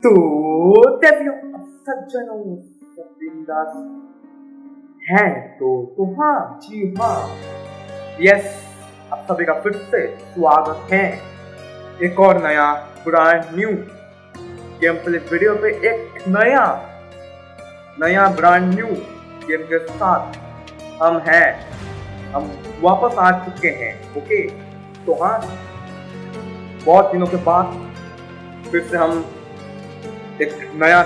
तो देवियों सज्जनों बिंदास है तो हाँ जी हाँ यस आप सभी का फिर से स्वागत है एक और नया brand new game play video पे एक नया ब्रांड न्यू गेम के साथ हम वापस आ चुके हैं। ओके तो हाँ बहुत दिनों के बाद फिर से हम एक नया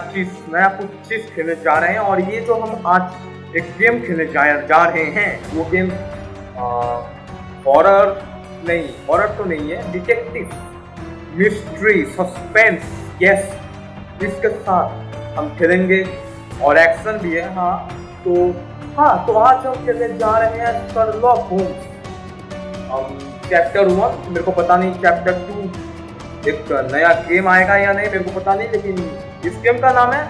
कुछ चीज खेलने जा रहे हैं और ये जो हम आज एक गेम खेलने जा रहे हैं वो गेम हॉरर तो नहीं है, डिटेक्टिव मिस्ट्री सस्पेंस यस इसके साथ हम खेलेंगे और एक्शन भी है। तो आज हम खेलने जा रहे हैं शर्लॉक होम्स चैप्टर 1। मेरे को पता नहीं चैप्टर 2 एक नया गेम आएगा या नहीं मेरे को पता नहीं, लेकिन इस गेम का नाम है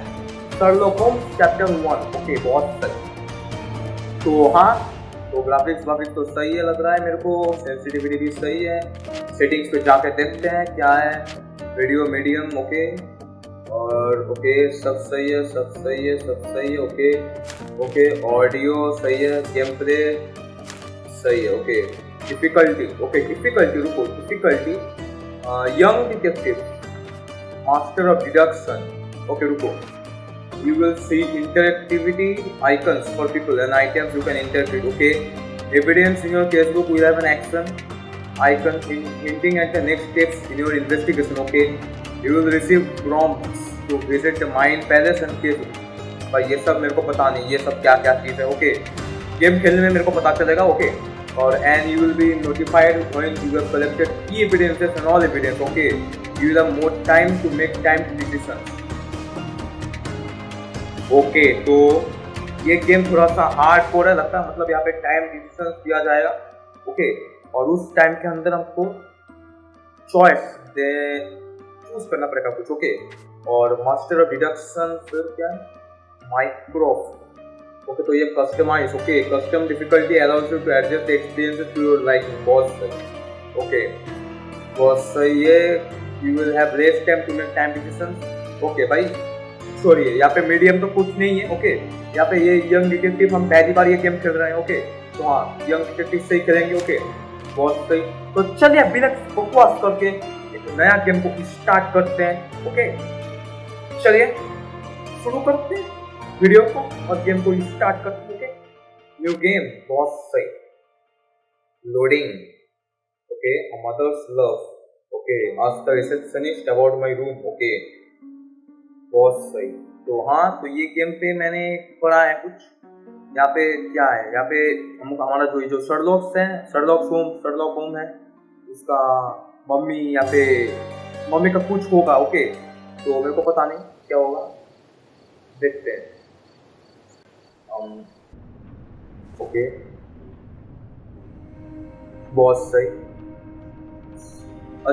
शर्लॉक होम्स चैप्टर 1। ओके बहुत सही। तो हाँ तो ग्राफिक्स तो सही है लग रहा है मेरे को, सेंसिटिविटी भी सही है। सेटिंग्स पे जाके देखते हैं क्या है, वीडियो मीडियम ओके और ओके सब सही है ओके ऑडियो सही है, गेम प्ले सही है okay. Difficulty difficulty young detective master of deduction okay रुको you will see interactivity icons for people and items you can interact with okay evidence in your casebook will have an action icon hinting at the next steps in your investigation okay you will receive prompts to visit the mind palace and casebook भाई ये सब मेरे को पता नहीं ये सब क्या चीज़ है ओके गेम खेलने में मेरे को पता चलेगा ओके और and you will be notified when you have collected key evidences and all evidence okay you will have more time to make time decisions okay तो ये गेम थोड़ा सा हार्डकोर है लगता है, मतलब यहाँ पे टाइम डिसीजंस दिया जाएगा ओके और उस टाइम के अंदर हमको चूज करना पड़ेगा कुछ ओके और मास्टर ऑफ डिडक्शन फिर क्या है माइक्रो ओके तो ये customize okay custom difficulty allows you to adjust experiences to your liking बहुत ओके बहुत सही है। You will have less time to make time decisions okay भाई सॉरी यहाँ पे मीडियम तो कुछ नहीं है ओके यहाँ पे ये यंग डिटेक्टिव हम पहली बार ये गेम खेल रहे हैं ओके तो हाँ यंग डिटेक्टिव से ही खेलेंगे ओके बहुत सही। तो चलिए बिना बकवास करके एक नया गेम को स्टार्ट करते हैं ओके चलिए शुरू करते हैं वीडियो को और गेम को स्टार्ट करते हैं। न्यू गेम बहुत सही loading okay mother's love okay ask the receptionist about my room okay बहुत सही। तो हाँ तो ये गेम पे मैंने पढ़ा है कुछ यहाँ पे क्या है यहाँ पे हमारा जो शर्लॉक होम है उसका मम्मी का कुछ होगा ओके तो मेरे को पता नहीं क्या होगा देखते हैं ओके बहुत सही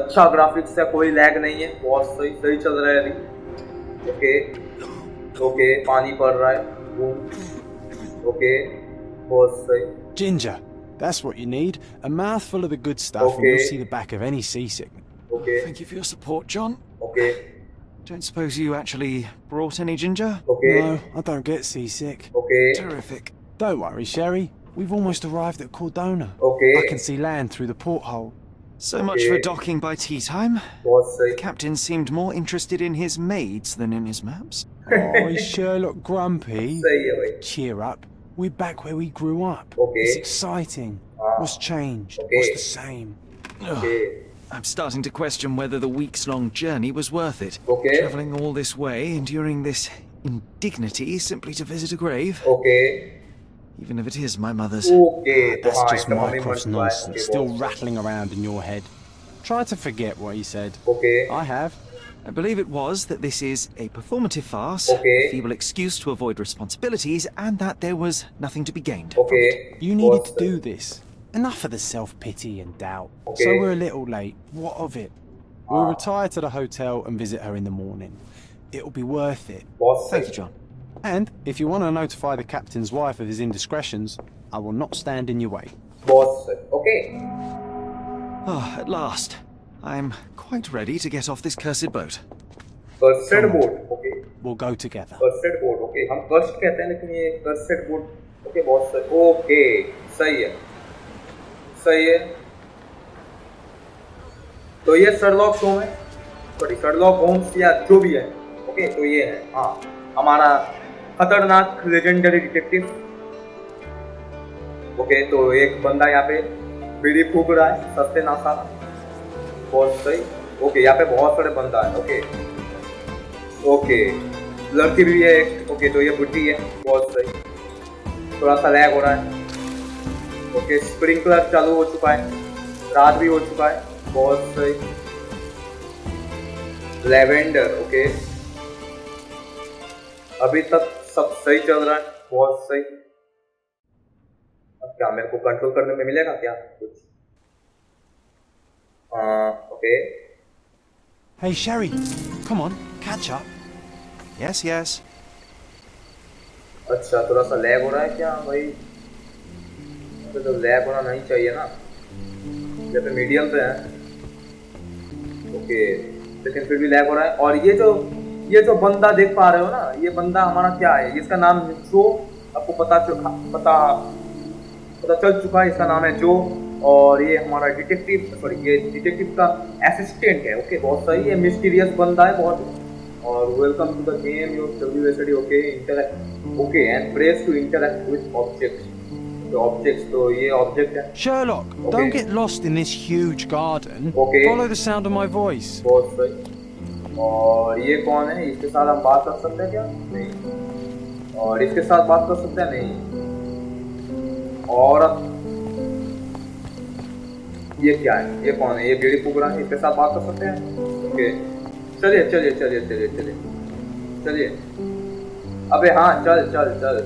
अच्छा ग्राफिक्स है कोई लैग नहीं है बहुत सही चल रहा है अभी ओके पानी पड़ रहा है ओके बहुत सही। Ginger, that's what you need. A mouthful of the good stuff and you'll see the back of any seasickness. Okay. Thank you for your support, John. Okay. Don't suppose you actually brought any ginger? Okay. No, I don't get seasick. Okay. Terrific. Don't worry, Sherry. We've almost arrived at Cordona. Okay. I can see land through the porthole. So much for docking by tea time. The captain seemed more interested in his maids than in his maps. Oh, is Sherlock grumpy? Cheer up. We're back where we grew up. Okay. It's exciting. What's changed? Okay. What's the same? Okay. I'm starting to question whether the weeks-long journey was worth it. Okay. Travelling all this way, enduring this indignity simply to visit a grave. Okay. Even if it is my mother's. Okay. That's just Mycroft's nonsense still rattling around in your head. Try to forget what he said. Okay. I have. I believe it was that this is a performative farce, Okay. a feeble excuse to avoid responsibilities, and that there was nothing to be gained. Okay. You needed to do this. Enough of the self-pity and doubt. Okay. So we're a little late. What of it? We'll retire to the hotel and visit her in the morning. It'll be worth it. Thank you, John. And if you want to notify the captain's wife of his indiscretions, I will not stand in your way. Okay. Oh, at last. I'm quite ready to get off this cursed boat. Cursed Come on. Boat, okay We'll go together. Cursed boat, okay हम cursed कहते हैं लेकिन ये कर्स्टेड boat, okay बहुत सही, okay सही है, सही है। तो ये शर्लॉक होम है, सॉरी शर्लॉक होम्स या जो भी है, ओके तो ये है हाँ हमारा खतरनाक लेजेंडरी डिटेक्टिव। ओके तो एक बंदा यहाँ पे बीड़ी फूक रहा है सस्ते नासा, बहुत सही। ओके यहाँ पे बहुत सारे बंदा है, ओके ओके लड़की भी है एक, ओके तो ये बुढ़ी है, बहुत सही। थोड़ा सा लैग हो रहा है, ओके स्प्रिंकलर चालू हो चुका है, रात भी हो चुका है, बहुत सही। लेवेंडर, ओके अभी तक सब सही चल रहा है, बहुत सही। अब क्या मेरे को कंट्रोल करने में मिलेगा क्या कुछ? Okay Hey, Sherry, come on, catch up. Yes, yes. अच्छा थोड़ा सा लैग हो रहा है क्या भाई? तो लैग होना नहीं चाहिए ना, जैसे पे मीडियम पे है, ओके लेकिन फिर भी लैग हो रहा है। और ये जो बंदा देख पा रहे हो ना, ये बंदा हमारा क्या है, इसका नाम जो आपको पता चल चुका है, इसका नाम है जो। और ये हमारा डिटेक्टिव, सॉरी ये डिटेक्टिव का असिस्टेंट है, ओके बहुत सही। ये मिस्टीरियस बंदा है बहुत। और welcome to the game your WSD, okay interact, okay and press to interact with objects. तो ऑब्जेक्ट्स तो ये ऑब्जेक्ट है। Sherlock, don't get lost in this huge garden. Okay. Follow the sound of my voice. बहुत सही। और ये कौन है, इसके साथ हम बात कर सकते हैं क्या? नहीं। और इसके साथ बात कर सकते हैं? नहीं। और ये क्या है, ये कौन है, ये बीड़ी फूक रहा है, इसके साथ बात कर सकते हैं? ओके चलिए चलिए चलिए चलिए चलिए चलिए, अबे हाँ चल चल चल।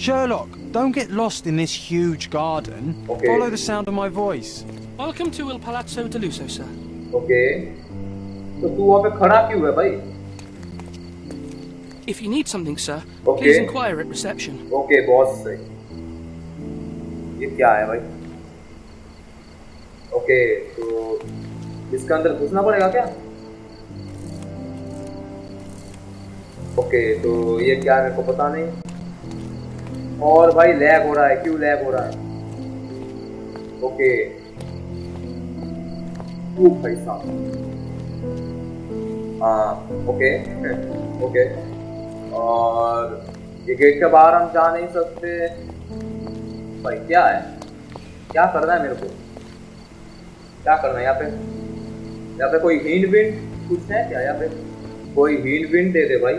Sherlock, don't get lost in this huge garden. Okay. Follow the sound of my voice. Welcome to Il Palazzo di Lusso, sir. Okay तो तू वहाँ पे खड़ा क्यों है भाई? If you need something, sir, Okay. please inquire at reception. Okay बहुत सही। ये क्या है भाई? ओके तो इसके अंदर घुसना पड़ेगा क्या? ओके तो ये क्या है मेरे को पता नहीं। और भाई लैग हो रहा है, क्यों लैग हो रहा है? ओके भाई साहब हाँ ओके ओके। और ये गेट के बाहर हम जा नहीं सकते भाई, क्या है, क्या करना है मेरे को, क्या करना है यहाँ पे कोई हिंट विंट कुछ है क्या? यहाँ पे कोई हिंट विंट दे दे भाई।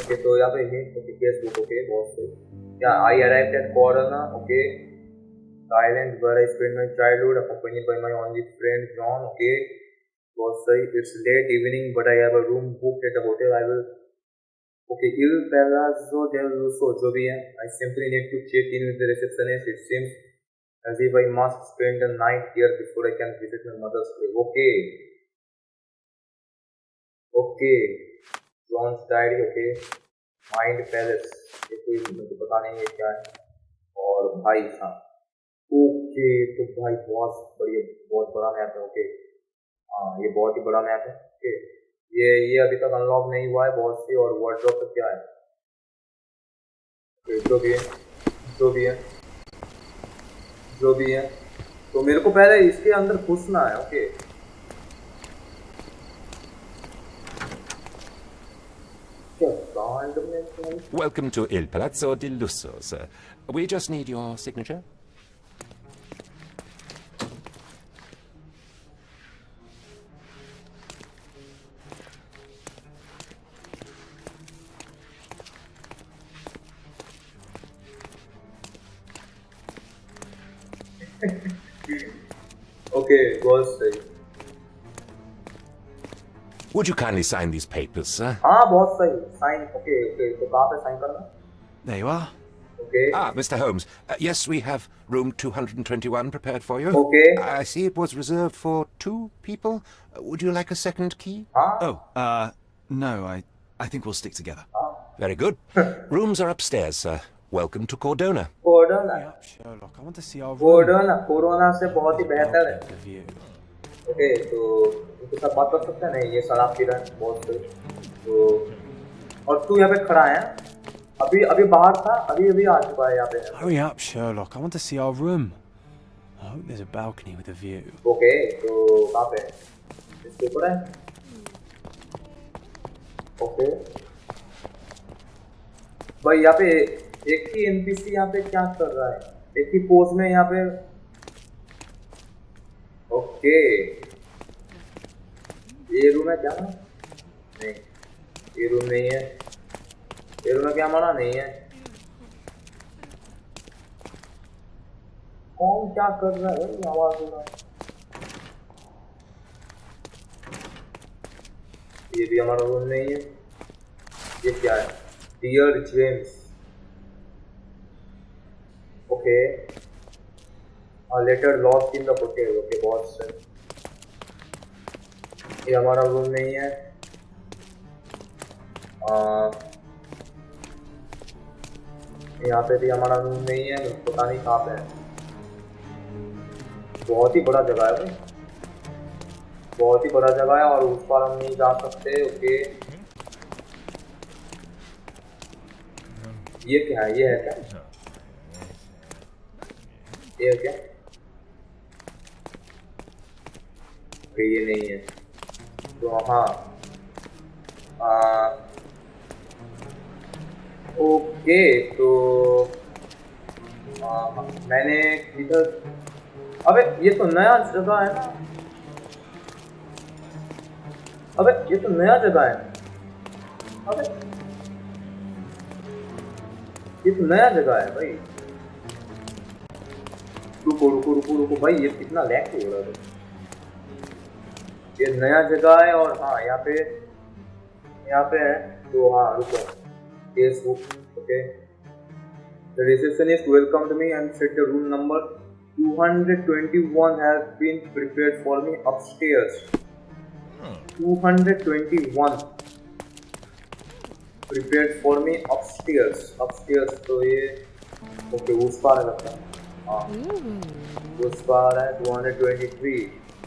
ओके तो यहाँ पे हिंट, ओके फेसबुक, ओके बहुत सही। या I arrived at Corona, okay island where I spend my childhood accompanied by my only friend John, okay बहुत सही। It's late evening but I have a room book at the hotel, I will okay Il Palazzo del Lusso, जो भी है। I simply need to check in with the receptionist, it seems as if I must spend the night here before I can visit my mother's grave. Okay. Okay. John's diary. Okay. Mind Palace. ये कोई मुझे पता नहीं है क्या है। और भाई साहब। ओके तो भाई बहुत बड़ा मैप है। ओके हाँ ये बहुत ही बड़ा मैप है। ओके ये अभी तक अनलॉक नहीं हुआ है बहुत सी। और वार्डरोब तो क्या है? ओके जो भी है तो मेरे को पहले इसके अंदर घुसना है। Okay Welcome to Il Palazzo di Lusso, sir. We just need your signature. Okay, बहुत सही। Would you kindly sign these papers, sir? हाँ बहुत सही, साइन। ओके तो कहाँ पे साइन करना? There you are. Okay. Mr. Holmes, yes, we have room 221 prepared for you. Okay. I see it was reserved for 2 people. Would you like a second key? हाँ Oh, no, I think we'll stick together. Very good. Rooms are upstairs, sir. Welcome to Cordona. Corona Sherlock, I want to see our room. Corona से बहुत ही बेहतर है। The view. Okay तो उनके साथ बात कर सकते हैं नहीं ये शराब पी रहा है बहुत सही तो और तू यहाँ पे खड़ा है अभी अभी बाहर था अभी अभी आ चुका है यहाँ पे Hurry up, Sherlock. I want to see our room. I hope there's a balcony with a view. Okay तो कहाँ पे इसके ऊपर है ओके भाई यहाँ पे एक ही एनपीसी यहाँ पे क्या कर रहा है एक ही पोज में यहाँ पे ओके ये रूम है क्या नहीं ये रूम नहीं है ये रूम में क्या माना नहीं है कौन क्या कर रहा है आवाज हो रहा है ये भी हमारा रूम नहीं है ये क्या है dear James okay letter lost in the hotel okay boss ये हमारा रूम नहीं है यहाँ पे भी हमारा रूम नहीं है पता नहीं कहाँ पे है बहुत ही बड़ा जगह है भाई बहुत ही बड़ा जगह है और उस पर हम नहीं जा सकते ओके ये क्या है ये है क्या ये है क्या ओके ये नहीं है तो हाँ ओके तो मैंने इधर अबे ये तो नया जगह है ना अबे ये तो नया जगह है अबे ये तो नया जगह है भाई रुको रुको रुको रुको भाई ये कितना लैग हो रहा है ये नया जगह है और हाँ यहाँ पे है तो हाँ रुको Facebook okay the receptionist welcomed me and said the room number 221 has been prepared for me upstairs 221 prepared for me upstairs तो ये ओके उस पार है लगता है हाँ उस पार है 223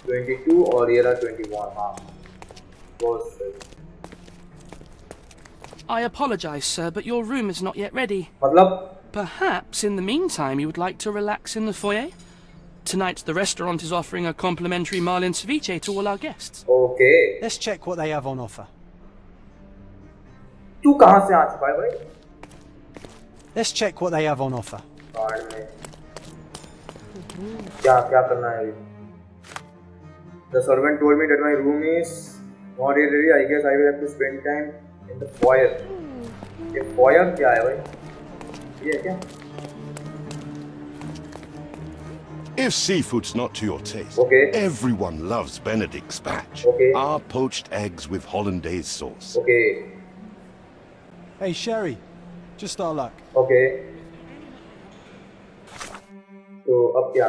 22 और ये रहा 21 हाँ बहुत सही I apologize, sir, but your room is not yet ready. मतलब Perhaps, in the meantime, you would like to relax in the foyer? Tonight, the restaurant is offering a complimentary marlin ceviche to all our guests. Okay. Let's check what they have on offer. तू कहाँ से आ चुका है भाई? Let's check what they have on offer. Card में क्या क्या करना है? The servant told me that my room is not yet ready. I guess I will have to spend time in the foyer. ये foyer क्या है भाई? ये क्या? If seafood's not to your taste, Okay. everyone loves Benedict's batch. Okay. Our poached eggs with hollandaise sauce. Okay. Hey, Sherry. Just our luck. Okay. तो अब क्या?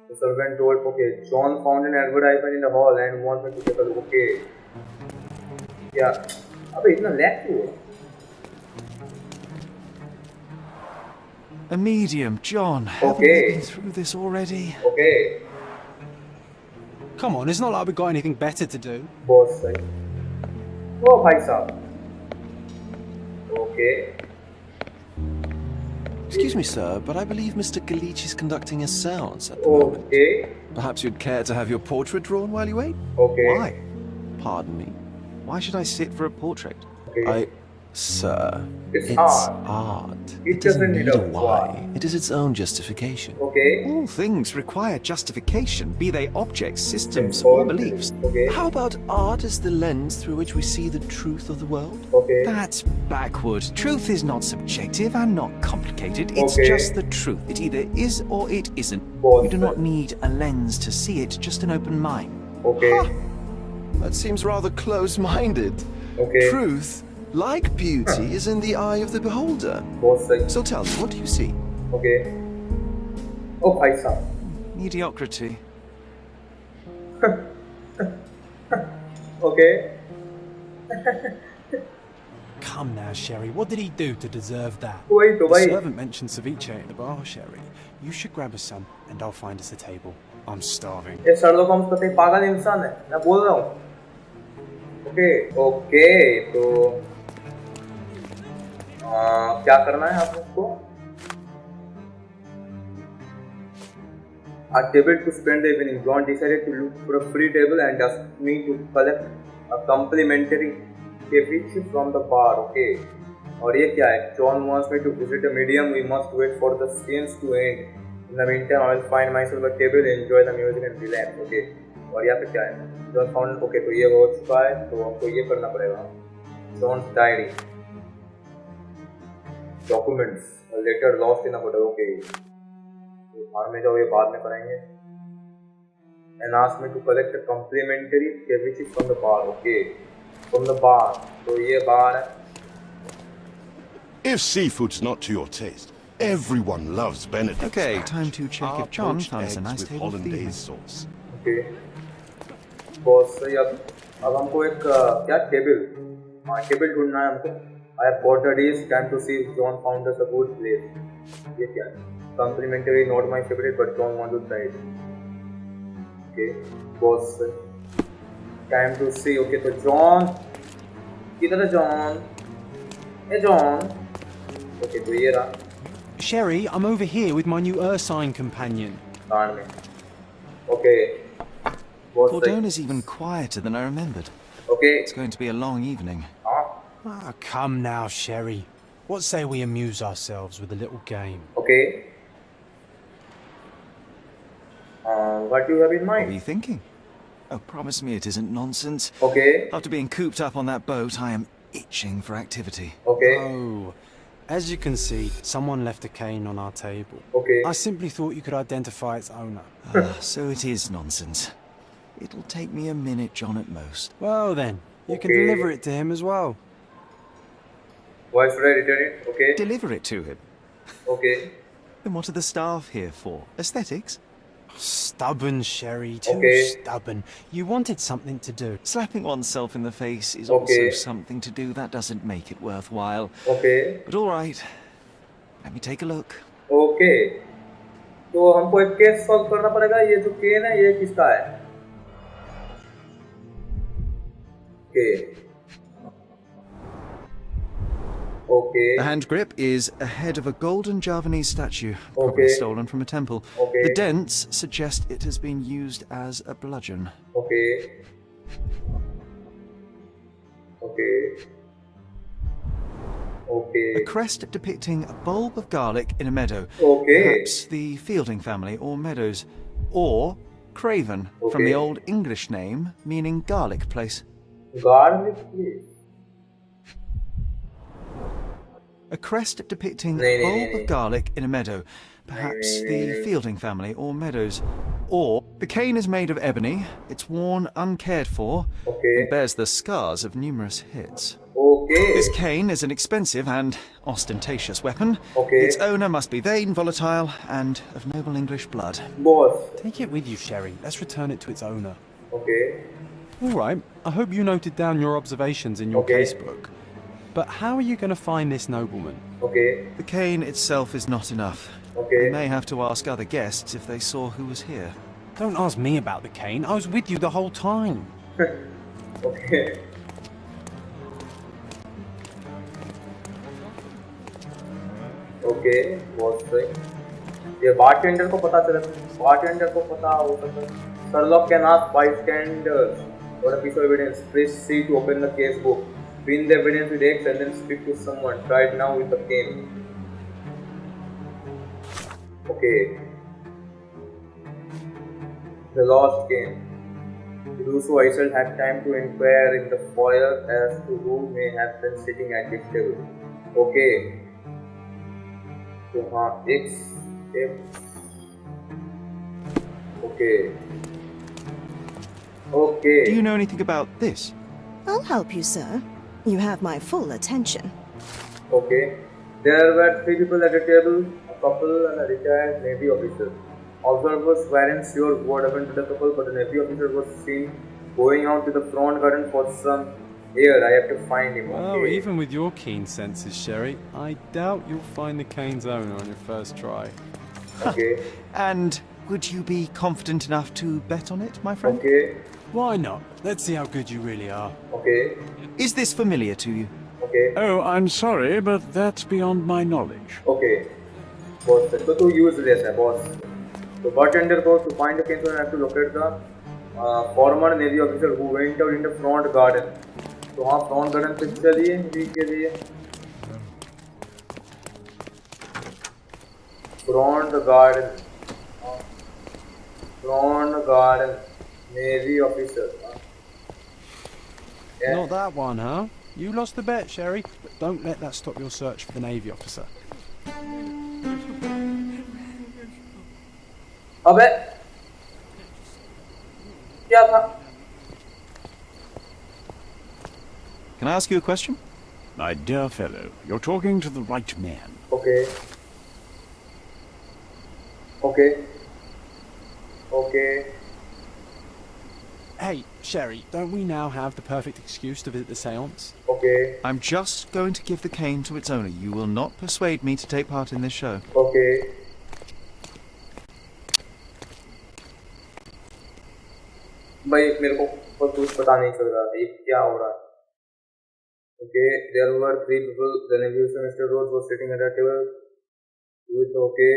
The servant told, okay, John found an advertisement in the hall and wants me to take a look. Okay. क्या? अबे इतना lag क्यों हो? A medium, John. Haven't Okay. we been through this already? Okay. Come on, it's not like we've got anything better to do. बहुत सही. ओ भाई साहब. Okay. Excuse me, sir, but I believe Mr. Galich is conducting a seance at the moment. Okay. Perhaps you'd care to have your portrait drawn while you wait? Okay. Why? Pardon me. Why should I sit for a portrait? Okay. Sir, It's art. It doesn't doesn't need need a a why. why. It is its own justification. Okay. All things require justification, be they objects, systems, Yes, or okay. beliefs. Okay. How about art as the lens through which we see the truth of the world? Okay. That's backward. Truth is not subjective and not complicated. It's Okay. just the truth. It either is or it isn't. Both. You do not need a lens to see it, just an open mind. Okay. Huh. That seems rather close-minded. Okay. Truth, like beauty, is in the eye of the beholder. बहुत सही. So tell me, what do you see? Okay. ओ भाई साहब. Mediocrity. Okay. Come now, Sherry. What did he do to deserve that? वही तो The भाई. servant mentioned ceviche at the bar, Sherry. You should grab us some, and I'll find us a table. I'm starving. ये Sherlock Holmes तो एक पागल इंसान है, मैं बोल रहा हूँ। ओके, तो क्या करना है आप लोग को? A table to spend the evening. John decided to look for a free table and asked me to collect a complimentary cabbage from the bar. Okay. और ये क्या है? John wants me to visit a medium. We must wait for the scenes to end. In the meantime, I will find myself a table, enjoy the music and relax. Okay. और यहाँ पे क्या है? John found. Okay, तो ये हो चुका है, तो हमको ये करना पड़ेगा. John's diary. Documents. A letter lost in a hotel. Okay. बाहर में जाओ, ये बाद में कराएंगे. And asked me to collect a complimentary cabbage from the bar. Okay, from the bar. तो ये बार है. If seafood's not to your taste, everyone loves Benedict. Okay, time to check if John poached found us a eggs nice with table for the evening. hollandaise sauce. Okay. बहुत सही. अब हमको एक क्या table? हाँ, टेबल ढूंढना है हमको. I have got a dish. Time to see if John found us a good place. ये क्या है? Complimentary, not my favorite, but John want to try it. Okay, boss. Time to see. Okay, तो John, किधर है John? Hey John. Okay, तो ये रहा. Sherry, I'm over here with my new Ursine companion. कान में. Okay. Boss. Cordona's even quieter than I remembered. Okay. It's going to be a long evening. हाँ. Ah, come now, Sherry. What say we amuse ourselves with a little game? Okay. What do you have in What were mind? you thinking? Oh, promise me it isn't nonsense. Okay. After being cooped up on that boat, I am itching for activity. Okay. Oh, as you can see, someone left a cane on our table. Okay. I simply thought you could identify its owner. So it is nonsense. It'll take me a minute, John, at most. Well then, you can Okay. deliver it to him as well. Why should I return it? Okay. Deliver it to him. Okay. Then what are the staff here for? Aesthetics? Stubborn, Sherry, too Okay. stubborn. You wanted something to do. Slapping oneself in the face is Okay. also something to do. That doesn't make it worthwhile. Okay. But all right. Let me take a look. Okay. तो हमको एक case solve करना पड़ेगा. ये जो केन है, ये किसका है? Okay. Okay. The hand grip is a head of a golden Javanese statue, Okay. probably stolen from a temple. Okay. The dents suggest it has been used as a bludgeon. Okay. Okay. Okay. A crest depicting a bulb of garlic in a meadow. Okay. Perhaps the Fielding family or Meadows. Or Craven, from the Okay. Old English name meaning garlic place. Garlic please. A crest depicting a Nee, nee, bulb nee, nee. of garlic in a meadow. Perhaps nee, the nee. Fielding family or Meadows. Or the cane is made of ebony, it's worn uncared for, Okay. and bears the scars of numerous hits. Okay. This cane is an expensive and ostentatious weapon. Okay. Its owner must be vain, volatile, and of noble English blood. Boss. Take it with you, Sherry. Let's return it to its owner. Okay. All right. I hope you noted down your observations in your Okay. casebook. But how are you going to find this nobleman? Okay. The cane itself is not enough. Okay. We may have to ask other guests if they saw who was here. Don't ask me about the cane. I was with you the whole time. Okay. Okay. बहुत सही. ये bartender को पता चला. Bartender को पता हो सकता है. Sherlock can ask bystanders for a piece of evidence. Press C to open the case book. Pin the evidence with X and then speak to someone. Try it now with the cane. Okay. The lost cane. To do so, I shall have time to inquire in the foyer as to who may have been sitting at this table. Okay. So, X. Okay. Okay. Do you know anything about this? I'll help you, sir. You have my full attention. Okay. There were 3 people at the table, a couple and a retired Navy officer. Observers weren't sure what happened to the couple, but the Navy officer was seen going out to the front garden for some air. I have to find him. Well, Okay. even with your keen senses, Sherry, I doubt you'll find the cane's owner on your first try. Okay. And Would you be confident enough to bet on it, my friend? Okay. Why not? Let's see how good you really are. Okay. Is this familiar to you? Okay. Oh, I'm sorry, but that's beyond my knowledge. Okay. Boss. So to use this, boss. So bartender goes to find the cane and have to locate the former Navy officer who went out in the front garden. तो हाँ front garden पे चलिए we के लिए front garden Navy officer. Yeah. Not that one, huh? You lost the bet, Sherry, but don't let that stop your search for the Navy officer. अबे क्या था? Can I ask you a question? My dear fellow, you're talking to the right man. Okay. Okay. Okay. Hey, Sherry, don't we now have the perfect excuse to visit the seance? Okay. I'm just going to give the cane to its owner. You will not persuade me to take part in this show. Okay. भाई मेरे को कुछ पता नहीं चल रहा ये क्या हो रहा है. Okay, there were three people. The Navy officer Mr. Rhodes was sitting at a table with okay,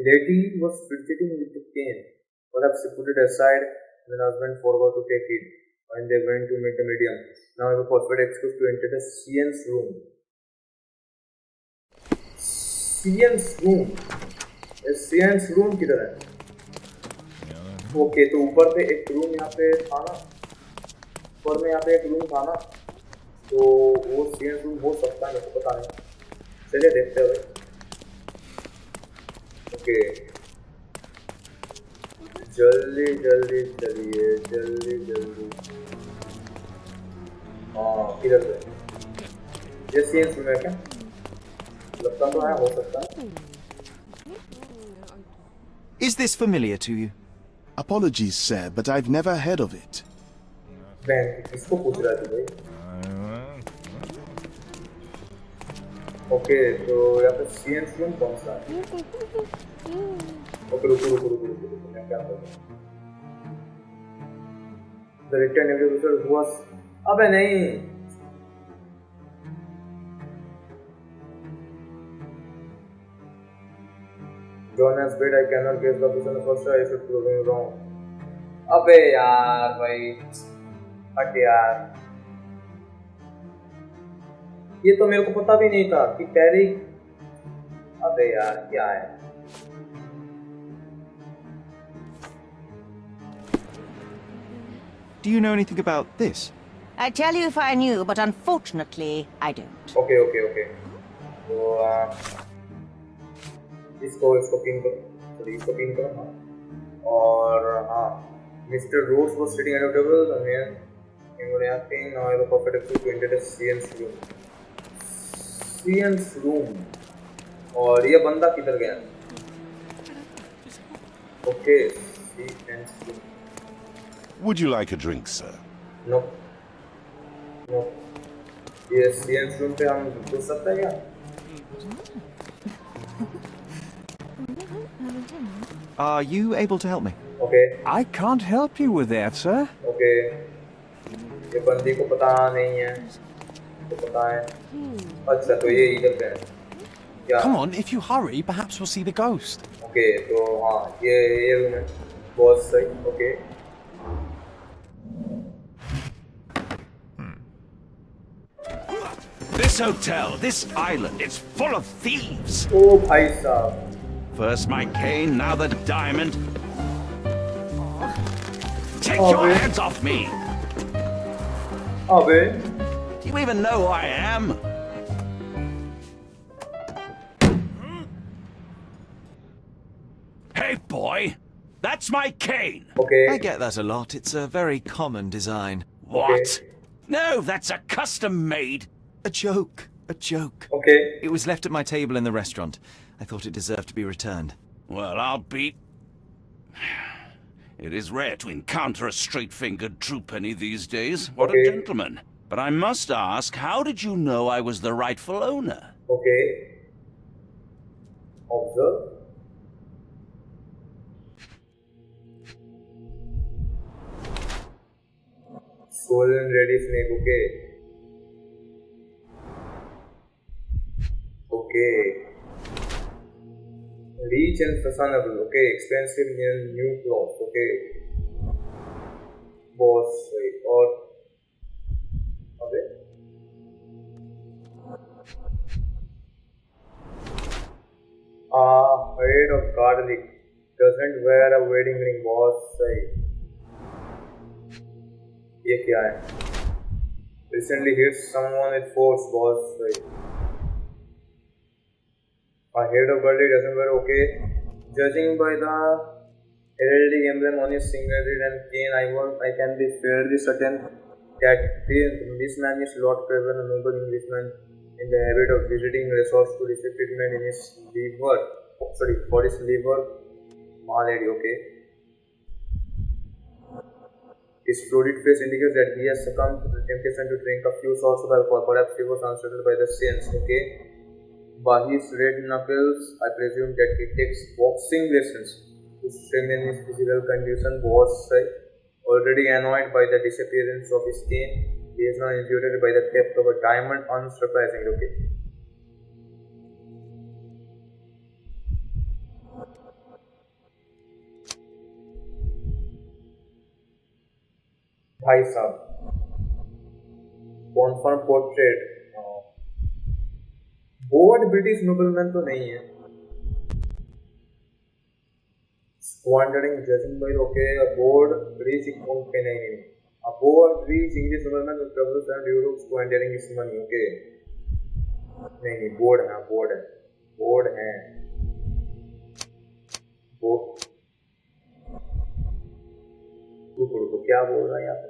lady was fidgeting with the cane. Perhaps she put it aside and the husband forgot to take it when they went to meet the medium. Now I have a perfect excuse to enter the science room. Science room. Science room किधर है? Okay तो ऊपर पे एक room यहाँ पे था ना, ऊपर में यहाँ पे एक रूम था ना, तो वो सीएन रूम हो सकता है, मेरे को पता नहीं, चलिए देखते हुए. ओके जल्दी जल्दी चलिए जल्दी जल्दी. हाँ किधर से? ये सीएन रूम है क्या? लगता तो है, हो सकता है. Is this familiar to you? Apologies, sir, but I've never heard of it. Ben, किसको पूछ रहा था भाई? ओके तो यहाँ पे सीएन रूम कौन सा है? ओके रुको मैं क्या बोल रहा हूँ? The return Navy officer was अबे नहीं. John has said I cannot guess the officer first try. I should prove him wrong. अबे यार भाई, हट यार. ये तो मेरे को पता भी नहीं था कि टेरी. अबे यार क्या है? Do you know anything about this? I'd tell you if I knew, but unfortunately, I don't. Okay. तो इसको पिन करो हाँ. और हाँ Mr. Rhodes was sitting at a table and here now I have a perfect excuse to enter the science room. और ये बंदा किधर गया? Okay, science room. Would you like a drink, sir? No. ये science room पे हम घुस सकते हैं क्या? Are you able to help me? Okay. I can't help you with that, sir. Okay. ये बंदी को पता नहीं है. तो पता है. अच्छा तो ये इधर पे है. क्या? Come on, if you hurry, perhaps we'll see the ghost. Okay, तो हाँ ये रूम है. बहुत सही. Okay. This hotel, this island, it's full of thieves. Oh, भाई साहब. First my cane, now the diamond. Take your hands off me! अबे. Do you even know who I am? Hey, boy! That's my cane! Okay. I get that a lot. It's a very common design. What? Okay. No, that's a custom-made. A joke. Okay. It was left at my table in the restaurant. I thought it deserved to be returned. Well, I'll be... It is rare to encounter a straight-fingered true penny these days. What Okay. a gentleman. But I must ask, how did you know I was the rightful owner? Okay. Observe. Swollen ready snake. Okay. Okay. Rich and fashionable. Okay. Expensive and new clothes. Okay. Boss. Right. Or okay. Head of garlic. Doesn't wear a wedding ring. Boss. Right. ये क्या है? Recently hit someone with force. Boss. Right. A head of garlic doesn't wear. Okay. Judging by the heraldic emblem on his fingertip and cane, I can be fairly certain that this man is Lord Craven, a noble Englishman in the habit of visiting resorts to receive treatment in his liver. For his liver malady. Okay. His florid face indicates that he has succumbed to the temptation to drink a few shots of alcohol. Perhaps he was unsettled by the saints. Okay. By his red knuckles, I presume that he takes boxing lessons to strengthen his physical condition. Was already annoyed by the disappearance of his cane. He is now infuriated by the theft of a diamond. Unsurprisingly. Okay. भाई साहब confirm portrait board British nobleman तो नहीं है squandering judging by okay board rich पे नहीं a board rich English nobleman who travels around Europe squandering his money. Okay. नहीं board है board है रुको क्या बोल रहा है यहाँ पे?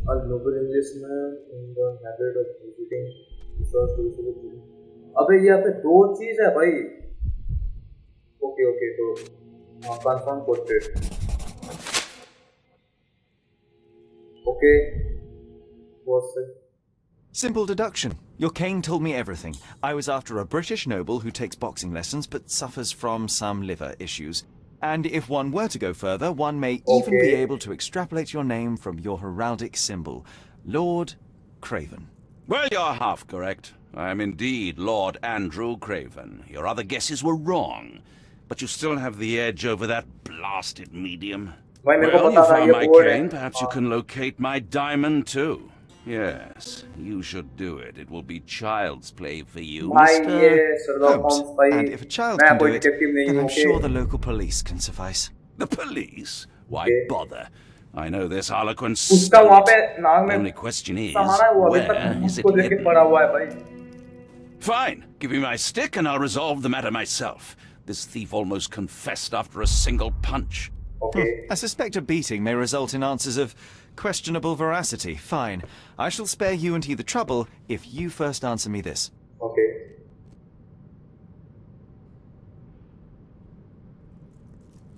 A noble Englishman in the habit of visiting resorts to receive. अबे यहाँ पे दो चीज है भाई. ओके तो confirm portrait. Okay. What's it? Simple deduction. Your cane told me everything. I was after a British noble who takes boxing lessons but suffers from some liver issues. And if one were to go further, one may even be able to extrapolate your name from your heraldic symbol, Lord Craven. Well, you're half correct. I am indeed Lord Andrew Craven. Your other guesses were wrong. But you still have the edge over that blasted medium. Well, you found my cane. Perhaps you can locate my diamond too. Yes, you should do it. It will be child's play for you, Mr. Holmes. And if a child can do it, then I'm sure the local police can suffice. The police? Why bother? I know this Harlequin stole it. The only question is, where is it hidden? Fine. Give me my stick and I'll resolve the matter myself. This thief almost confessed after a single punch. Okay. I suspect a beating may result in answers of questionable veracity. Fine. I shall spare you and he the trouble if you first answer me this. Okay.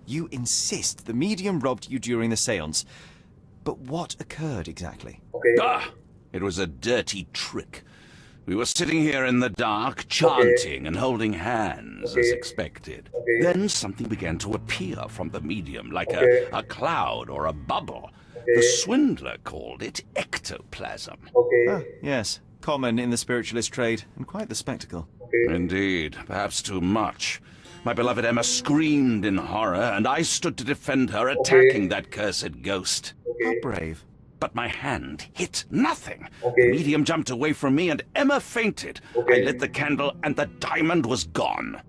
You insist the medium robbed you during the seance. But what occurred exactly? Okay. It was a dirty trick. We were sitting here in the dark, chanting and holding hands, as expected. Then something began to appear from the medium, like a cloud or a bubble. The swindler called it ectoplasm. Yes, common in the spiritualist trade, and quite the spectacle. Indeed, perhaps too much. My beloved Emma screamed in horror, and I stood to defend her, attacking that cursed ghost. How brave. But my hand hit nothing. The medium jumped away from me and Emma fainted. I lit the candle and the diamond was gone.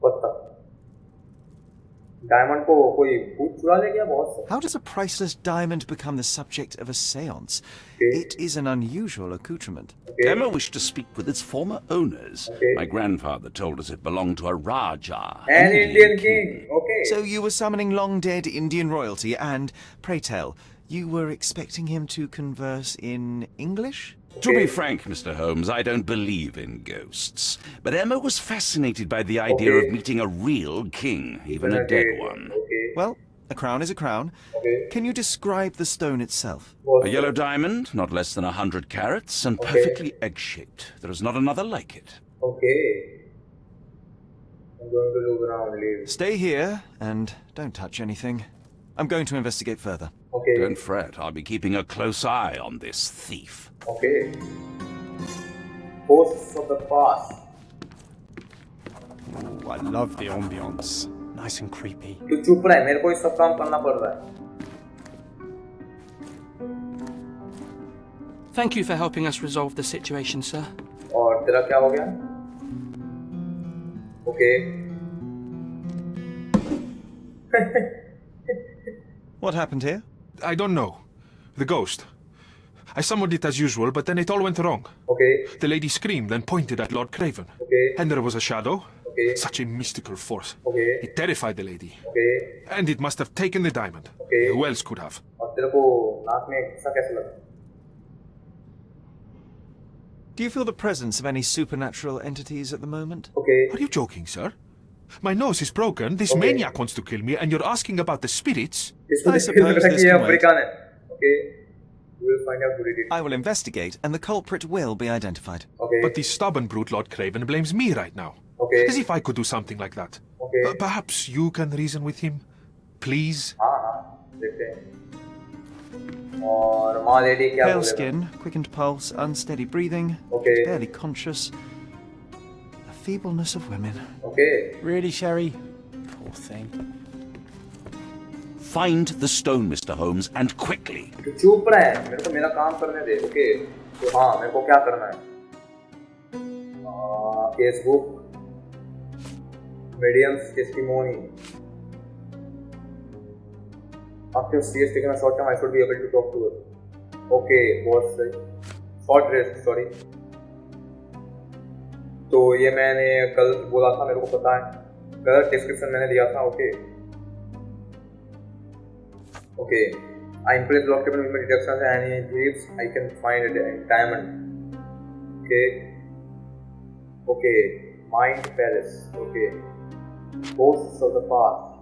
How does a priceless diamond become the subject of a seance? It is an unusual accoutrement. Emma wished to speak with its former owners. My grandfather told us it belonged to a Raja. An Indian king. So you were summoning long-dead Indian royalty and, pray tell, you were expecting him to converse in English? To be frank, Mr. Holmes, I don't believe in ghosts. But Emma was fascinated by the idea of meeting a real king, even a dead one. Well, A crown is a crown. Okay. Can you describe the stone itself? A yellow diamond, not less than 100 carats, and perfectly egg-shaped. There is not another like it. Okay. I'm going to look around, leave. Stay here and don't touch anything. I'm going to investigate further. Okay. Don't fret, I'll be keeping a close eye on this thief. Okay. Ghosts of the past. Oh, I love the ambience. Nice and creepy. तू चुप रह, मेरे को ये सब काम करना पड़ रहा है. Thank you for helping us resolve the situation, sir. और तेरा क्या हो गया? Okay. What happened here? I don't know. The ghost. I summoned it as usual, but then it all went wrong. Okay. The lady screamed and pointed at Lord Craven. Okay. And there was a shadow. Okay. Such a mystical force. Okay. It terrified the lady. Okay. And it must have taken the diamond. Okay. Who else could have? और तेरे को नाक में घुसा कैसे लगा? Do you feel the presence of any supernatural entities at the moment? Okay. Are you joking, sir? My nose is broken, this maniac wants to kill me, and you're asking about the spirits? I suppose this can wait. Okay. We will find out who did it. I will investigate, and the culprit will be identified. Okay. But the stubborn brute Lord Craven blames me right now. Okay. As if I could do something like that. Okay. Perhaps you can reason with him? Please? हाँ, देखते हैं. और माँ lady क्या Pale बोलेगा? skin, quickened pulse, unsteady breathing, Okay. barely conscious. The feebleness of women. Okay. Really, Sherry? Poor thing. Find the stone, Mr. Holmes, and quickly. तू चुप रह, मेरे को मेरा काम करने दे. Okay. तो हाँ, मेरे को क्या करना है? Case book. Medium's testimony. After she has taken a short time, I should be able to talk to her. Okay, boss. Short rest, sorry. तो ये मैंने कल बोला था, मेरे को पता है. गलत डिस्क्रिप्शन मैंने दिया था. Okay. Okay. I impressed Lord Craven with my deductions and he believes I can find a diamond. Okay. Okay. Mind Palace. Okay. Ghosts of the past.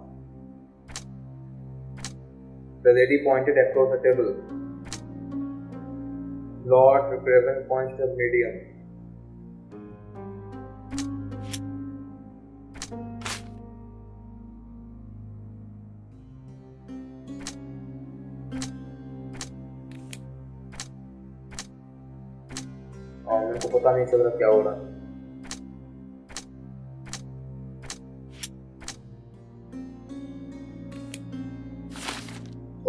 The lady pointed across the table. Lord Craven punched a medium. और मेरे को पता नहीं चल रहा क्या हो रहा है.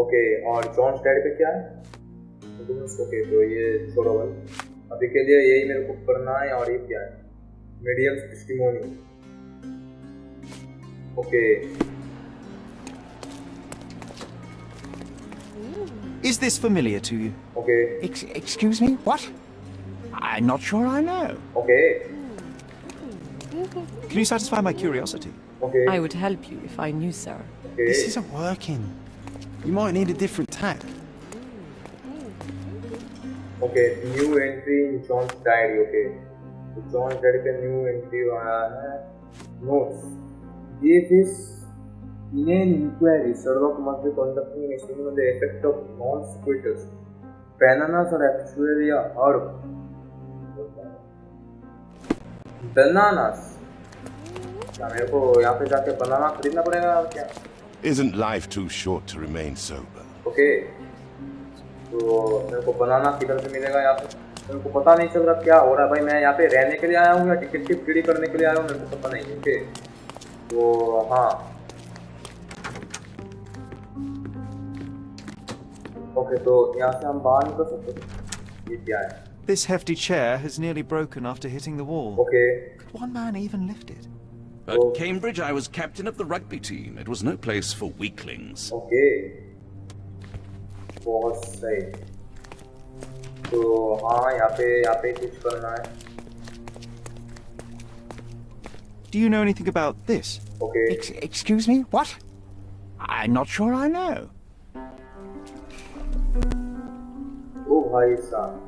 ओके. और जॉन स्टैड पे क्या है? ओके, तो ये छोड़ो भाई. अभी के लिए यही मेरे को करना है. और ये क्या है? Medium testimony. Okay. Is this familiar to you? Okay. Excuse me? What? I'm not sure I know. Okay. Can you satisfy my curiosity? Okay. I would help you if I knew, sir. Okay. This isn't working. You might need a different tack. Okay. New entry in John's diary. Okay. तो John's diary पे new entry आया है. Notes. Gave his in an inquiry, Sherlock must be conducting an experiment on the effect of non-sequiturs. Bananas are actually a herb. Bananas. क्या मेरे को यहाँ पे जाके बनाना खरीदना पड़ेगा क्या? Isn't life too short to remain sober? Okay. तो मेरे को बनाना किधर से मिलेगा यहाँ पे? मेरे को पता नहीं चल रहा क्या हो रहा है भाई. मैं यहाँ पे रहने के लिए आया हूँ या डिटेक्टिव गिरी करने के लिए आया हूँ, मेरे को पता नहीं. ओके. तो हाँ. ओके, तो यहाँ से हम बाहर निकल सकते हैं. ये क्या है? This hefty chair has nearly broken after hitting the wall. Okay. Could one man even lift it? At Cambridge, I was captain of the rugby team. It was no place for weaklings. Okay. बहुत सही. तो हाँ, यहाँ पे कुछ करना है. Do you know anything about this? Okay. Excuse me? What? I'm not sure I know. ओ भाई साहब.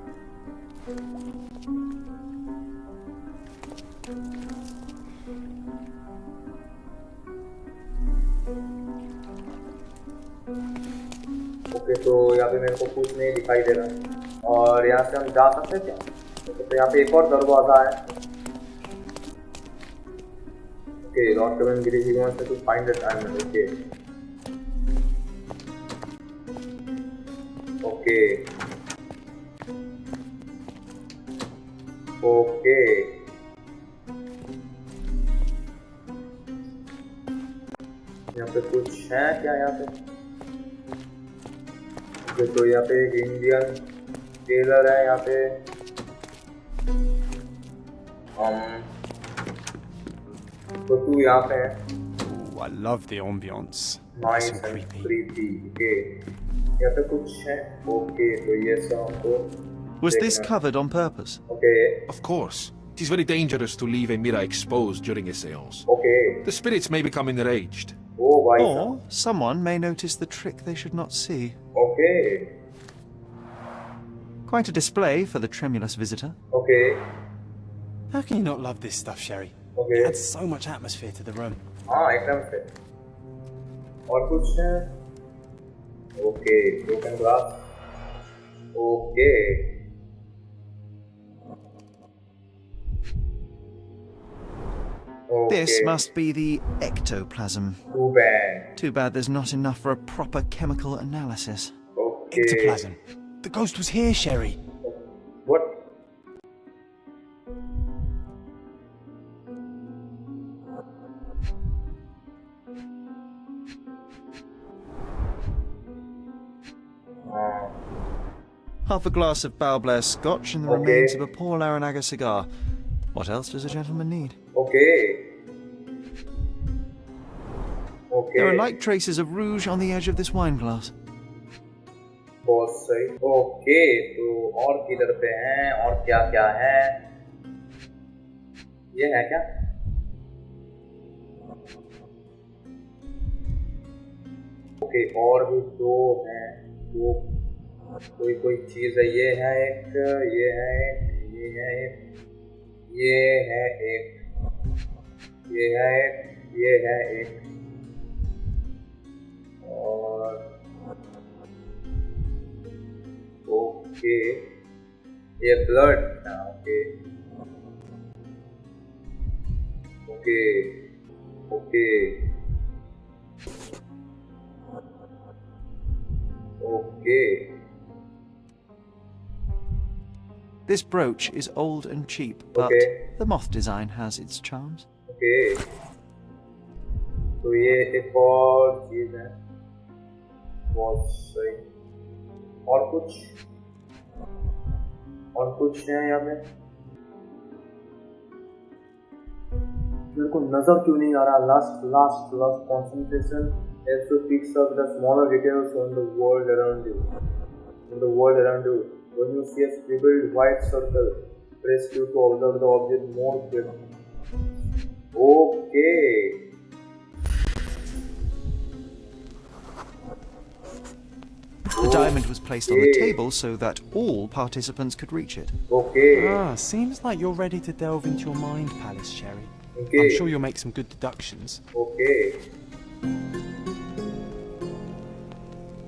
ओके, तो यहाँ पे मेरे को कुछ नहीं दिखाई दे रहा और यहाँ से हम जा सकते हैं क्या? तो यहाँ पे एक और दरवाजा है। Okay, Lord Kevin Giri he wants to find the diamond. Okay okay यहाँ पे कुछ है क्या? यहाँ पे तो यहाँ पे एक इंडियन टेलर है यहाँ पे। तो तू यहाँ पे है। Oh, I love the ambience. Nice and and creepy. Okay, यहाँ पे कुछ है। ओके, तो ये सब हमको Was this covered on purpose? Okay Of course. It is very dangerous to leave a mirror exposed during a seance. Okay. The spirits may become enraged. ओ भाई Or साहब। someone may notice the trick they should not see. Okay Quite a display for the tremulous visitor. Okay How can you not love this stuff, Sherry? Okay. It adds so much atmosphere to the room. हाँ, एकदम से। और कुछ है? Okay, broken glass. Okay This must be the ectoplasm. Too bad. Too bad there's not enough for a proper chemical analysis. Okay. Ectoplasm. The ghost was here, Sherry. What? Half a glass of Balblair Scotch and the remains of a Paul Aranaga cigar. What else does a gentleman need? Okay. Okay. There are light traces of rouge on the edge of this wine glass. बहुत सही। Okay, तो और किधर पे हैं और क्या क्या है? ये है क्या? ओके, और भी दो हैं। दो कोई चीज है। ये है एक, ये है एक, ये है एक, ये है एक, ये है एक, ये है एक और ओके, ये ब्लड था। Okay okay okay okay. This brooch is old and cheap, but the moth design has its charms. Okay, तो ये एक और चीज है। बहुत सही। और कुछ है यहाँ पे। मेरे को नजर क्यों नहीं आ रहा? Last concentration helps to pick up the smaller details on the world around you. When you see a scribbled white circle, press Q to observe the object more clearly. Okay. The diamond was placed on the table so that all participants could reach it. Okay. Seems like you're ready to delve into your mind palace, Sherry. Okay. I'm sure you'll make some good deductions. Okay.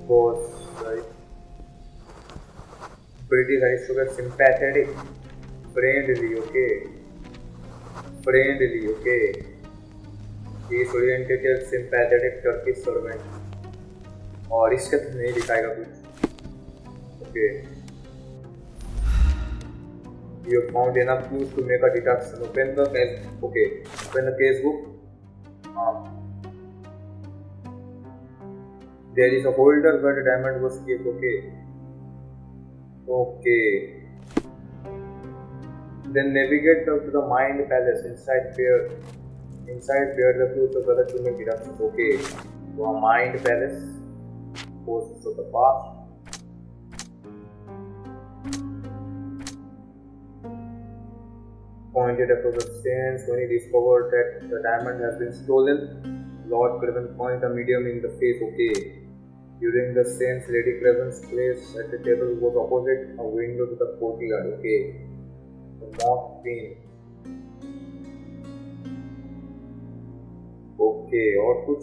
Boss, right. Pretty nice to get sympathetic. Friendly, okay. He's orientated, sympathetic Turkish servant. और इसका तो नहीं दिखाएगा कुछ। Okay, you found enough clues to make a deduction. Open the case. Okay, open the case book. There is a holder where the diamond was kept. Okay. Then navigate to the mind palace. Inside where the clues of other to make deductions. Okay, so a mind palace. Forces of the past. Pointed across the sands when he discovered that the diamond has been stolen. Lord Craven pointed a medium in the face. Okay. During the sands, Lady Craven's place at the table was opposite a window to the courtyard. Okay. The moth queen. Okay, और कुछ?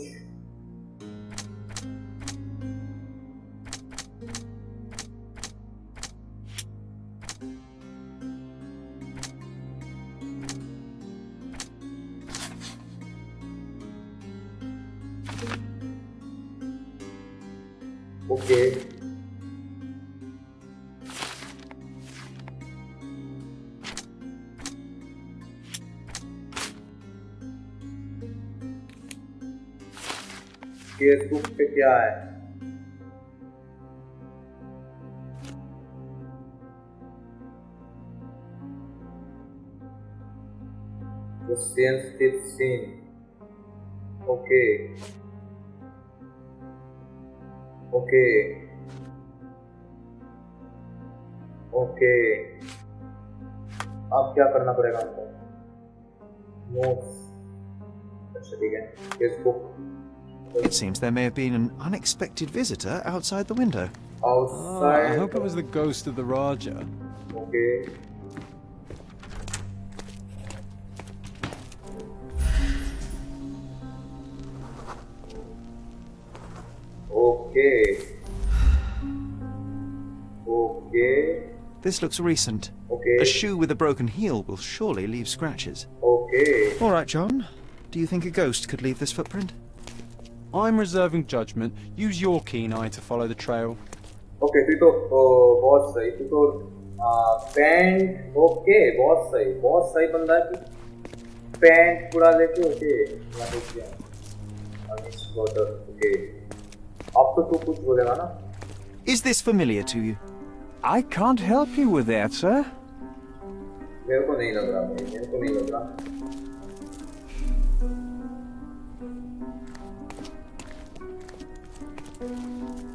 Okay case book पे क्या है? The sensitive scene. Okay. Okay. Okay. अब क्या करना पड़ेगा हमको? Notes. अच्छा ठीक है. Facebook. It seems there may have been an unexpected visitor outside the window. Outside. I hope it was the ghost of the Raja. Okay. Okay. Okay. This looks recent. Okay. A shoe with a broken heel will surely leave scratches. Okay. All right, John. Do you think a ghost could leave this footprint? I'm reserving judgment. Use your keen eye to follow the trail. Okay, तू तो बहुत सही. तू तो pant. Okay, बहुत सही बंदा है कि पैंट पूरा लेके ओके यहाँ पे किया. Okay. अब तो तू कुछ बोलेगा ना? Is this familiar to you? I can't help you with that, sir. मेरे को नहीं लग रहा. मेरे को नहीं लग रहा.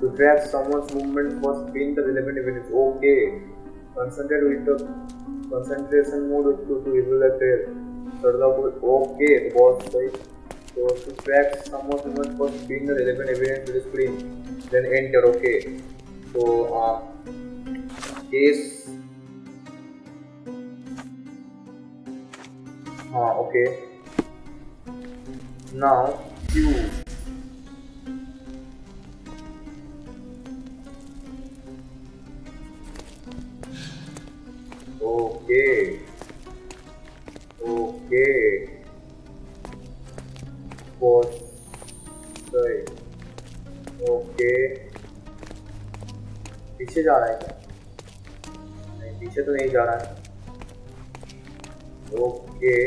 To track someone's movement must be in the relevant evidence. Okay. Concentrate with the concentration mode to evaluate trail. Okay, तो बहुत सही. So to track someone's movement must be in the relevant evidence to the screen. Then enter. Okay. So case. Okay. Now Q. Okay. Okay. Both side. Okay. पीछे जा रहा है क्या? नहीं, पीछे तो नहीं जा रहा है. Okay.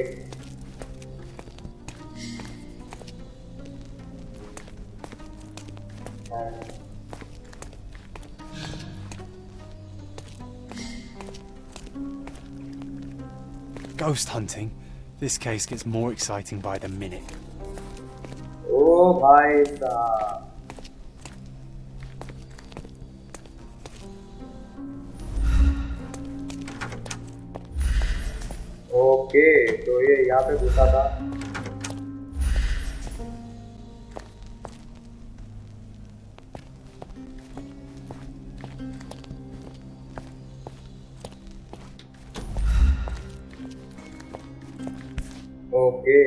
Ghost hunting. This case gets more exciting by the minute. Oh, भाई साहब. ओके, तो ये यहाँ पे घुसा था. Okay.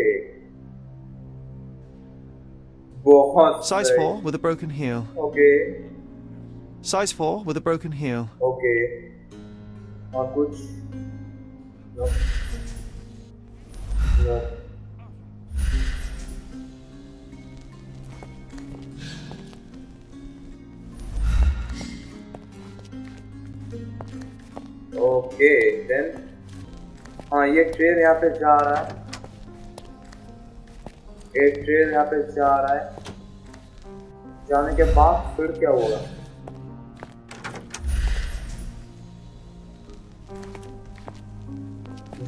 Size 4 with a broken heel. Okay. Size 4 with a broken heel. Okay. और कुछ? No. No. Okay, then. हाँ, ये ट्रेन यहाँ पे जा रहा है. एक ट्रेन यहाँ पे जा रहा है. जाने के बाद फिर क्या होगा?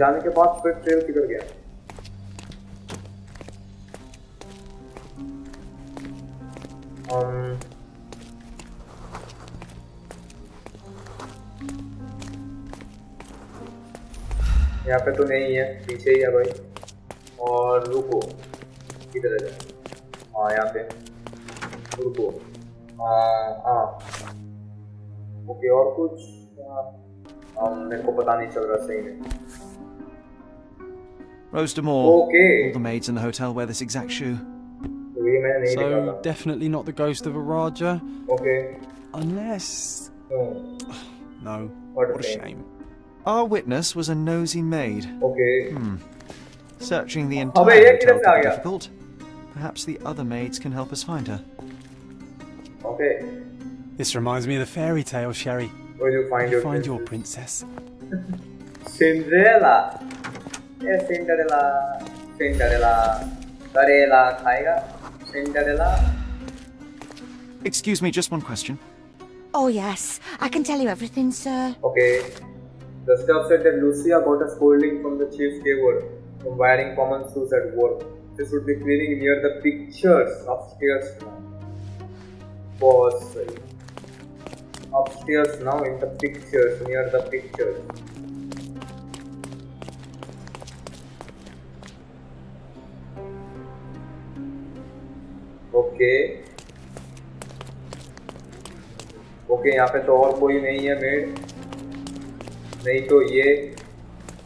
जाने के बाद फिर ट्रेन किधर गया? यहाँ पे तो नहीं है, पीछे ही है भाई. और रुको, किधर है? हाँ, यहाँ पे. रुको. ओके, और कुछ? मेरे को पता नहीं चल रहा सही में. Rose de Moore. Okay. All the maids in the hotel wear this exact shoe. So definitely not the ghost of a Raja. Okay. Unless. No. What a shame. Our witness was a nosy maid. Okay. Searching the entire hotel could be difficult. Perhaps the other maids can help us find her. Okay. This reminds me of the fairy tale, Sherry. Where you find your princess? Cinderella. Yeah, Cinderella. Cinderella. Cinderella. खाएगा? Cinderella. Excuse me, just one question. Oh, yes. I can tell you everything, sir. Okay. The staff said that Lucia got a scolding from the chief caver from wearing common shoes at work. She should be cleaning near the pictures upstairs now. Boss. Upstairs now in the pictures, near the pictures. Okay. Okay, यहाँ पे तो और कोई नहीं है made. नहीं तो ये,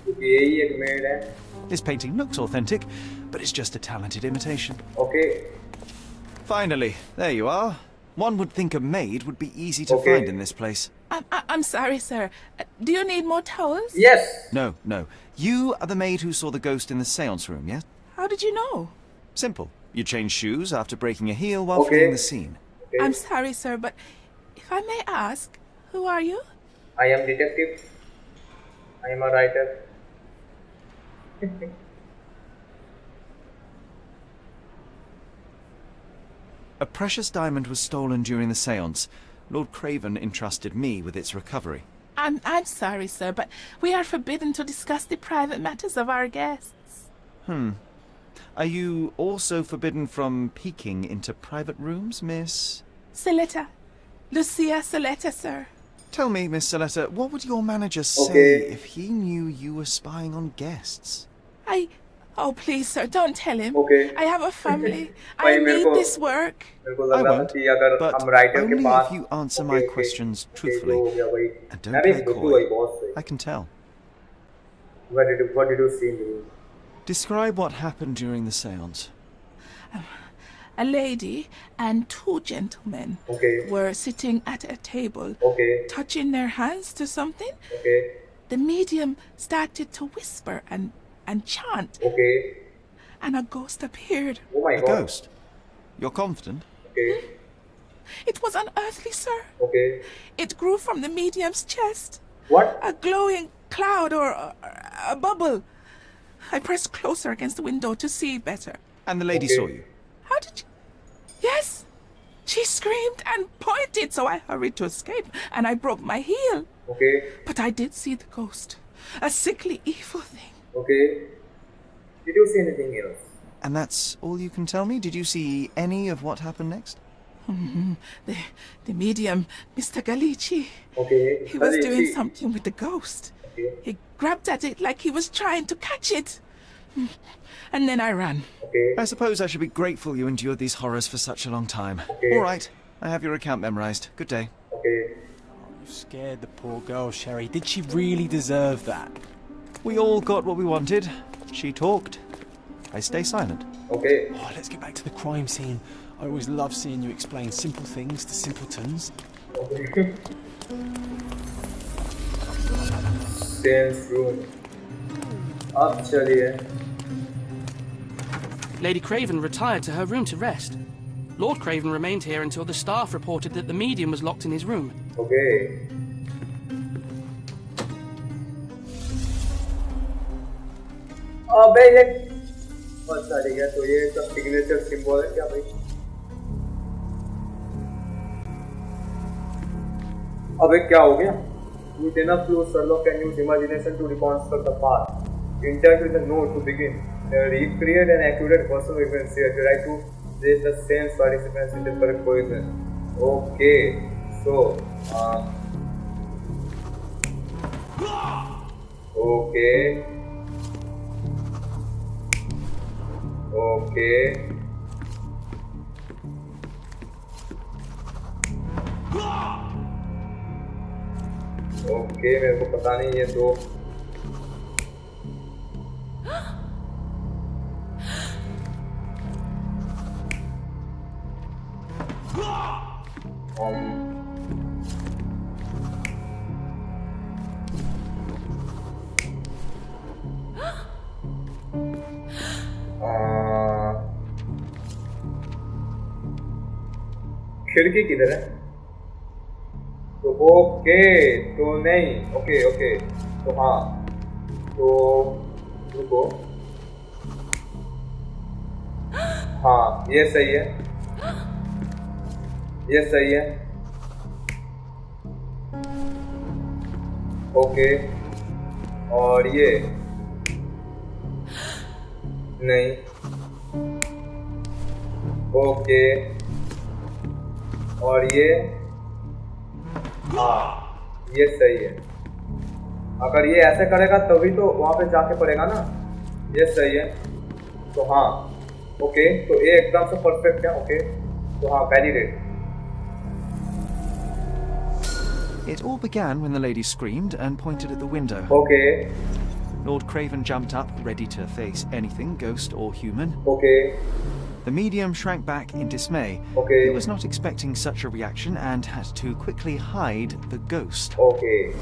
क्योंकि यही एक मेड है. This painting looks authentic, but it's just a talented imitation. Okay. Finally, there you are. One would think a maid would be easy to find in this place. I'm sorry, sir. Do you need more towels? Yes. No, no. You are the maid who saw the ghost in the seance room, yes? How did you know? Simple. You changed shoes after breaking a heel while fleeing the scene. I'm sorry, sir, but if I may ask, who are you? I am detective. I am a writer. A precious diamond was stolen during the seance. Lord Craven entrusted me with its recovery. I'm sorry, sir, but we are forbidden to discuss the private matters of our guests. Are you also forbidden from peeking into private rooms, Miss? Saletta. Lucia Saletta, sir. Tell me, Miss Saletta, what would your manager say if he knew you were spying on guests? Oh, please, sir, don't tell him. Okay. I have a family. I need this work. I won't, but only if you answer my questions truthfully. And don't play coy. I can tell. What did you see in the room? Describe what happened during the seance. A lady and two gentlemen were sitting at a table, touching their hands to something. The medium started to whisper and chant. And a ghost appeared. Oh my God. A ghost? You're confident? It was unearthly, sir. It grew from the medium's chest. What? A glowing cloud or a bubble. I pressed closer against the window to see better. And the lady saw you? How did you... Yes. She screamed and pointed, so I hurried to escape, and I broke my heel. But I did see the ghost. A sickly, evil thing. Did you see anything else? And that's all you can tell me? Did you see any of what happened next? The medium, Mr. Galici. He was doing something with the ghost. He grabbed at it like he was trying to catch it. And then I ran. I suppose I should be grateful you endured these horrors for such a long time. All right, I have your account memorized. Good day. You scared the poor girl, Sherry. Did she really deserve that? We all got what we wanted. She talked. I stay silent. Oh, let's get back to the crime scene. I always love seeing you explain simple things to simpletons. Seance room. Up chaliye. Lady Craven retired to her room to rest. Lord Craven remained here until the staff reported that the medium was locked in his room. अबे ये अच्छा ठीक है तो ये सब signature symbol है क्या भाई? अबे क्या हो गया? With enough clues, Sherlock can use imagination to reconstruct the past. Interact with the note to begin. Recreate an accurate personal events here. Try to raise the sense participants in the correct position. Okay, so okay. Okay मेरे को पता नहीं ये दो खिड़की किधर है? तो ओके तो नहीं ओके ओके तो हाँ तो रुको हाँ ये सही है ये सही है ओके और ये नहीं ओके और ये हाँ ये सही है अगर ये ऐसे करेगा तभी तो वहां पे जाके पड़ेगा ना ये सही है तो हाँ ओके तो ये एकदम से परफेक्ट है ओके तो हाँ validate It all began when the lady screamed and pointed at the window. Okay. Lord Craven jumped up, ready to face anything, ghost or human. Okay. The medium shrank back in dismay. Okay. He was not expecting such a reaction and had to quickly hide the ghost. Okay.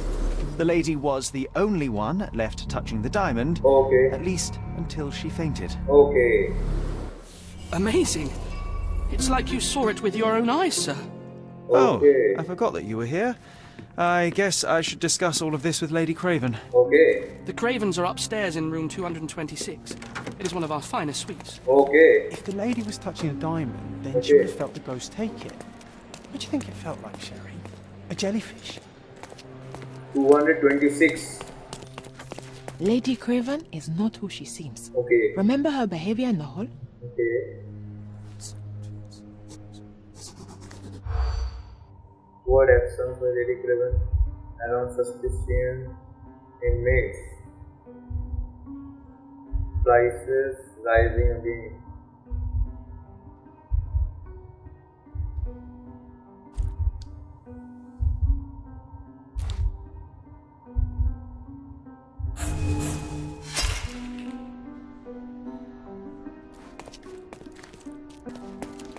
The lady was the only one left touching the diamond. Okay. At least until she fainted. Okay. Amazing. It's like you saw it with your own eyes, sir. Okay. Oh, I forgot that you were here. I guess I should discuss all of this with Lady Craven. Okay. The Cravens are upstairs in room 226. It is one of our finest suites. Okay. If the lady was touching a diamond, then she would have felt the ghost take it. What do you think it felt like, Sherry? A jellyfish? 226. Lady Craven is not who she seems. Okay. Remember her behavior in the hall? Okay. What actions by Lady Craven around suspicion inmates? Prices rising again.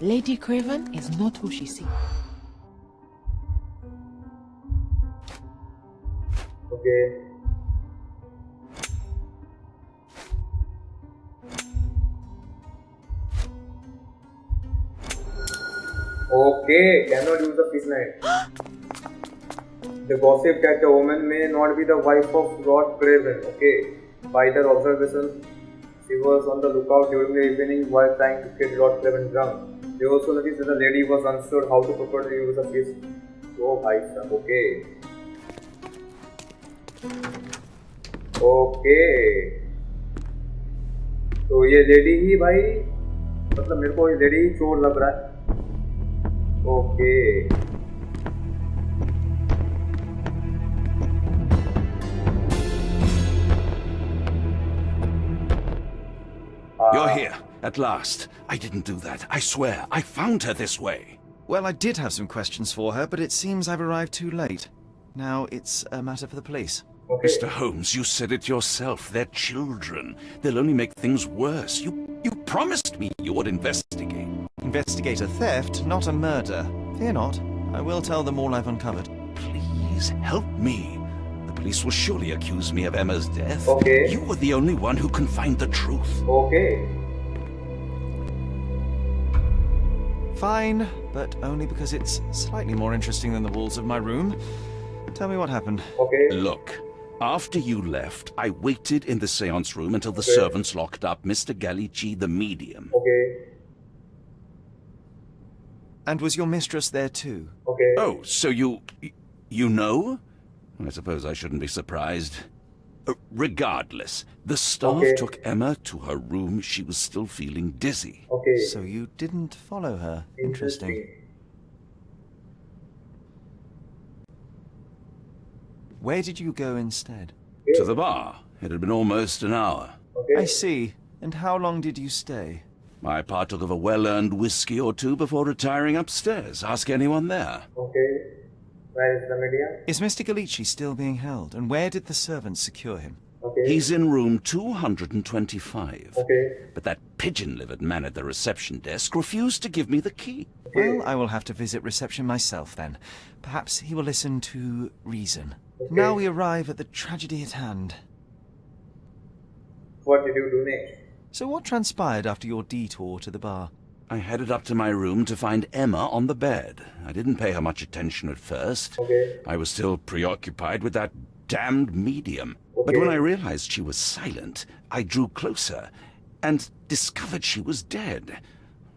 Lady Craven is not who she seems. Okay. Okay, cannot use the fish knife. The gossip that the woman may not be the wife of Lord Craven. Okay. By their observation, she was on the lookout during the evening while trying to get Lord Craven drunk. They also noticed that the lady was unsure how to properly use the fish. Oh, bhai sahab. Okay. Okay तो ये lady ही भाई मतलब मेरे को ये lady ही चोर लग रहा है okay You're here, at last. I didn't do that. I swear. I found her this way. Well, I did have some questions for her, but it seems I've arrived too late. Now it's a matter for the police. Okay. Mr. Holmes, you said it yourself. They're children. They'll only make things worse. You promised me you would investigate. Investigate a theft, not a murder. Fear not. I will tell them all I've uncovered. Please help me. The police will surely accuse me of Emma's death. Okay. You were the only one who can find the truth. Okay. Fine, but only because it's slightly more interesting than the walls of my room. Tell me what happened. Okay. Look, after you left, I waited in the seance room until the servants locked up Mr. Gallici, the medium. Okay. And was your mistress there too? Okay. Oh, so you know? I suppose I shouldn't be surprised. Regardless, the staff took Emma to her room. She was still feeling dizzy. Okay. So you didn't follow her. Interesting. Where did you go instead? To the bar. It had been almost an hour. Okay. I see. And how long did you stay? I partook of a well-earned whiskey or two before retiring upstairs. Ask anyone there. Okay. Where is the medium? Is Mr. Gallici still being held? And where did the servants secure him? Okay. He's in room 225. Okay. But that pigeon-livered man at the reception desk refused to give me the key. Well, I will have to visit reception myself then. Perhaps he will listen to reason. Okay. Now we arrive at the tragedy at hand. What did you do next? So what transpired after your detour to the bar? I headed up to my room to find Emma on the bed. I didn't pay her much attention at first. Okay. I was still preoccupied with that damned medium. Okay. But when I realized she was silent, I drew closer and discovered she was dead.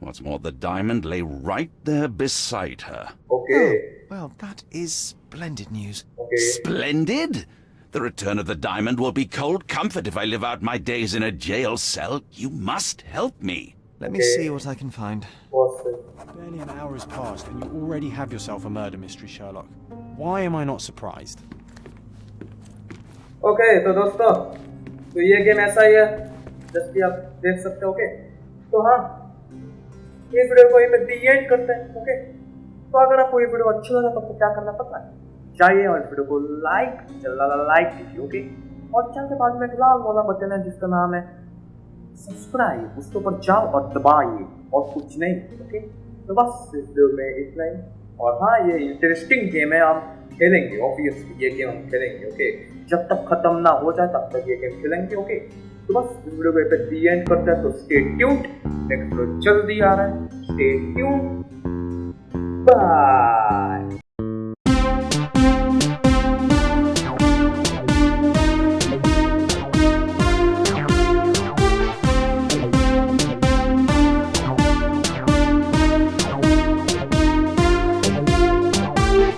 What's more, the diamond lay right there beside her. Okay. Oh, well, that is splendid news. Okay. Splendid? The return of the diamond will be cold comfort if I live out my days in a jail cell. You must help me. Let me see what I can find. Awesome. Barely an hour has passed and you already have yourself a murder mystery, Sherlock. Why am I not surprised? Okay, तो दोस्तों, तो ये game ऐसा ही है, जैसे कि आप देख सकते हो, ओके? तो हाँ, ये वीडियो को यहीं पे एंड करते हैं, ओके? तो अगर आपको ये वीडियो अच्छा लगा तो आपको क्या करना पता है? जाइए और वीडियो को लाइक कीजिए, ओके? और चैनल के बाद में एक लाल वाला बटन है जिसका नाम है सब्सक्राइब, उसके ऊपर जाओ और दबाइए और कुछ नहीं, ओके? तो बस इस वीडियो में इतना ही। और हाँ, ये इंटरेस्टिंग गेम है, हम खेलेंगे, ऑब्वियसली ये गेम हम खेलेंगे, ओके? जब तक खत्म ना हो जाए तब तक ये गेम खेलेंगे, ओके? तो बस इस वीडियो को पे एंड करते हैं, तो स्टे ट्यून्ड, नेक्स्ट वीडियो जल्दी आ रहा है, स्टे ट्यून्ड, बाय।